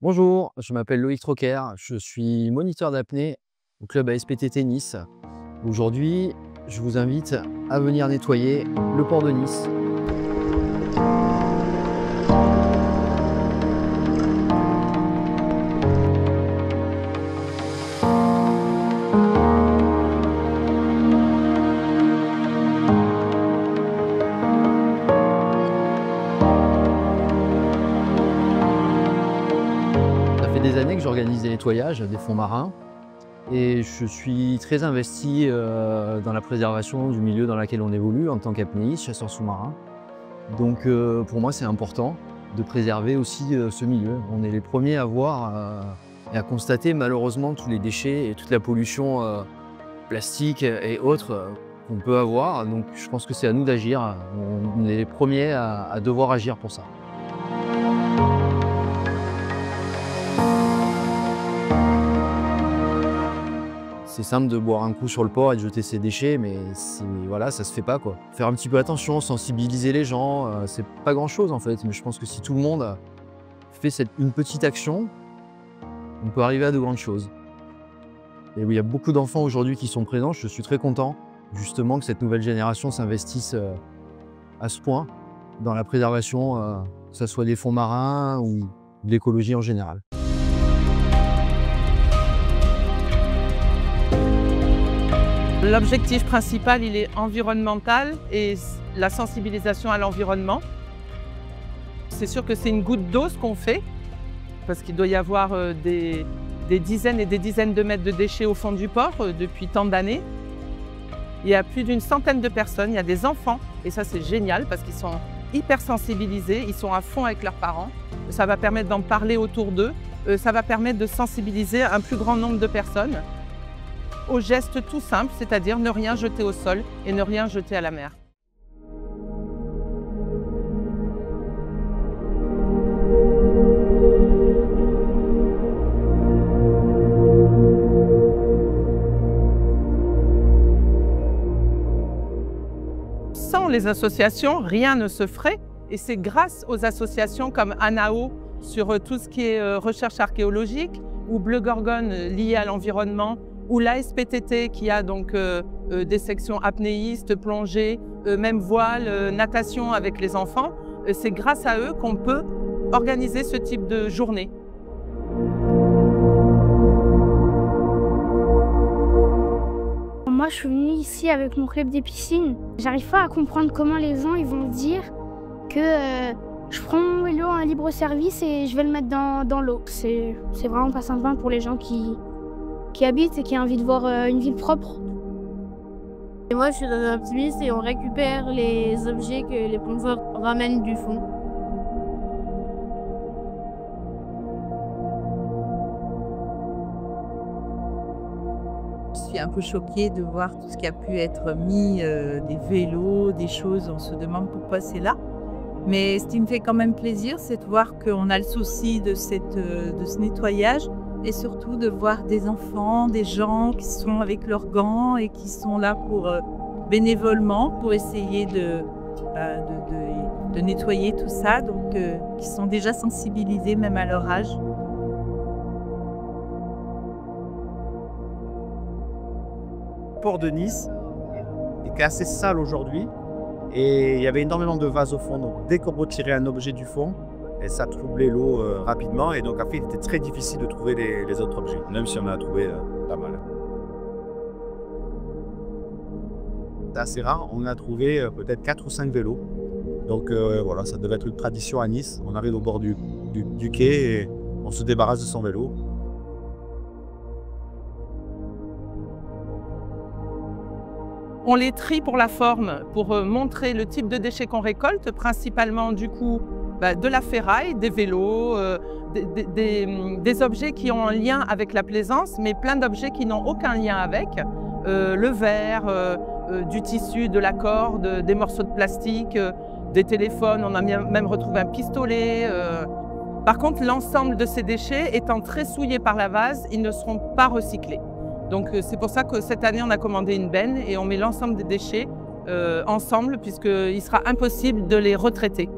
Bonjour, je m'appelle Loïc Troquer, je suis moniteur d'apnée au club ASPTT Nice. Aujourd'hui, je vous invite à venir nettoyer le port de Nice. Ça fait des années que j'organise des nettoyages des fonds marins et je suis très investi dans la préservation du milieu dans lequel on évolue en tant qu'apnéiste, chasseur sous-marin. Donc pour moi, c'est important de préserver aussi ce milieu. On est les premiers à voir et à constater malheureusement tous les déchets et toute la pollution plastique et autres qu'on peut avoir. Donc je pense que c'est à nous d'agir. On est les premiers à devoir agir pour ça. C'est simple de boire un coup sur le port et de jeter ses déchets, mais voilà, ça se fait pas quoi. Faire un petit peu attention, sensibiliser les gens, c'est pas grand chose en fait, mais je pense que si tout le monde fait une petite action, on peut arriver à de grandes choses. Et oui, il y a beaucoup d'enfants aujourd'hui qui sont présents, je suis très content justement que cette nouvelle génération s'investisse à ce point dans la préservation, que ce soit des fonds marins ou de l'écologie en général. L'objectif principal, il est environnemental et la sensibilisation à l'environnement. C'est sûr que c'est une goutte d'eau ce qu'on fait, parce qu'il doit y avoir des dizaines et des dizaines de mètres de déchets au fond du port depuis tant d'années. Il y a plus d'une centaine de personnes, il y a des enfants, et ça c'est génial parce qu'ils sont hyper sensibilisés, ils sont à fond avec leurs parents. Ça va permettre d'en parler autour d'eux, ça va permettre de sensibiliser un plus grand nombre de personnes au geste tout simple, c'est-à-dire ne rien jeter au sol et ne rien jeter à la mer. Sans les associations, rien ne se ferait et c'est grâce aux associations comme ANAO sur tout ce qui est recherche archéologique ou Bleu Gorgone lié à l'environnement ou l'ASPTT qui a donc des sections apnéistes, plongée, même voile, natation avec les enfants. C'est grâce à eux qu'on peut organiser ce type de journée. Moi, je suis venue ici avec mon club des piscines. J'arrive pas à comprendre comment les gens ils vont dire que je prends mon vélo en libre service et je vais le mettre dans l'eau. C'est vraiment pas sympa pour les gens qui habitent et qui ont envie de voir une ville propre. Et moi, je suis dans un optimiste et on récupère les objets que les plongeurs ramènent du fond. Je suis un peu choquée de voir tout ce qui a pu être mis, des vélos, des choses, on se demande pourquoi c'est là. Mais ce qui me fait quand même plaisir, c'est de voir qu'on a le souci de ce nettoyage. Et surtout de voir des enfants, des gens qui sont avec leurs gants et qui sont là pour bénévolement pour essayer de nettoyer tout ça, donc qui sont déjà sensibilisés même à leur âge. Le port de Nice était assez sale aujourd'hui et il y avait énormément de vases au fond. Donc dès qu'on retirait un objet du fond, et ça troublait l'eau rapidement et donc en fait il était très difficile de trouver les autres objets, même si on en a trouvé pas mal. C'est assez rare, on a trouvé peut-être 4 ou 5 vélos. Donc voilà, ça devait être une tradition à Nice. On arrive au bord du quai et on se débarrasse de son vélo. On les trie pour la forme, pour montrer le type de déchets qu'on récolte, principalement du coup de la ferraille, des vélos, des objets qui ont un lien avec la plaisance, mais plein d'objets qui n'ont aucun lien avec. Le verre, du tissu, de la corde, des morceaux de plastique, des téléphones, on a même retrouvé un pistolet. Par contre, l'ensemble de ces déchets étant très souillés par la vase, ils ne seront pas recyclés. Donc c'est pour ça que cette année, on a commandé une benne et on met l'ensemble des déchets ensemble puisqu'il sera impossible de les retraiter.